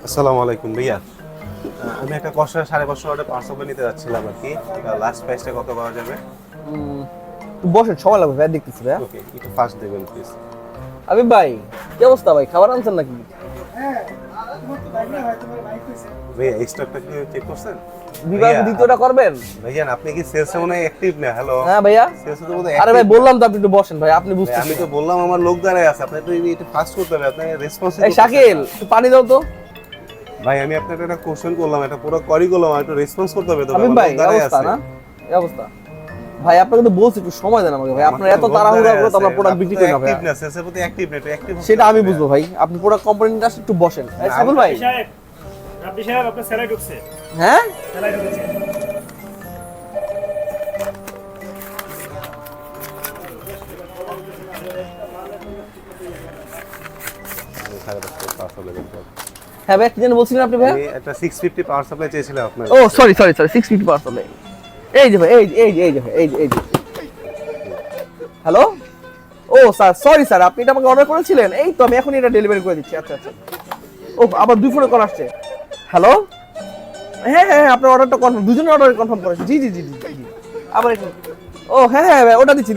আসসালামু আলাইকুম ভাইয়া। আমি একটা কষ্ট 550 ওয়াটের পার্সেল নিতে যাচ্ছিলাম আর কি। এটা লাস্ট প্রাইসটা কত পাওয়া যাবে? বসেন, সময় লাগবে ভাই, দেখতেছি ভাই। ওকে, একটু ফাস্ট দেবেন প্লিজ। আবিব ভাই, কি অবস্থা ভাই? খাবার আনছেন নাকি? ভাইয়া স্টকটা কি চেক করছেন? বিভাগ দ্বিতীয়টা করবেন? ভাইয়া আপনি কি সেলসে মনে হয় অ্যাক্টিভ না? হ্যালো হ্যাঁ ভাইয়া। সেলসে তো মনে হয় আরে ভাই active বললাম তো, আপনি একটু বসেন ভাই, আপনি না। ভাই, বুঝতেছেন। আমি তো বললাম আমার লোক দাঁড়ায় আছে, আপনি তো একটু ফাস্ট করতে হবে, আপনি রেসপন্স এই শাকিল, একটু পানি দাও তো। ভাই আমি আপনাকে একটা কোশ্চেন করলাম, একটা পুরো কোয়ারি করলাম, একটু রেসপন্স করতে হবে তো। আবিব আমার ভাই, লোক এই দাঁড়ায় অবস্থা আছে না? এই অবস্থা। ভাই আপনাকে তো বলছি একটু সময় দেন আমাকে ভাই, আপনার এত তাড়াহুড়া করে তো আমরা প্রোডাক্ট বিক্রি করি না ভাই। অ্যাক্টিভ না, সেলসের প্রতি অ্যাক্টিভ না, একটু অ্যাক্টিভ সেটা আমি বুঝবো ভাই, আপনি প্রোডাক্ট কোম্পানিটা একটু বসেন। এই সাইফুল ভাই। রাব্বি সাহেব আপনার স্যালারি ঢুকছে। হ্যাঁ স্যালারি ঢুকছে। হ্যাঁ ভাই, কি যেন বলছিলেন আপনি ভাই? আমি একটা 650 পাওয়ার সাপ্লাই চেয়েছিলাম আপনার। ও সরি 650 পার্সেল। এই যে ভাই, এই যে হ্যালো। ও স্যার, সরি স্যার, আপনি এটা আমাকে অর্ডার করেছিলেন, এই তো আমি এখনই এটা ডেলিভারি করে দিচ্ছি। আচ্ছা আচ্ছা। ও আবার 2 ফোনে কল আসছে। হ্যালো। হ্যাঁ, আপনার অর্ডারটা কনফার্ম, দুজনের অর্ডার কনফার্ম করেছি। জি। আবার একটু। ও হ্যাঁ ভাই, ওটা দিচ্ছি।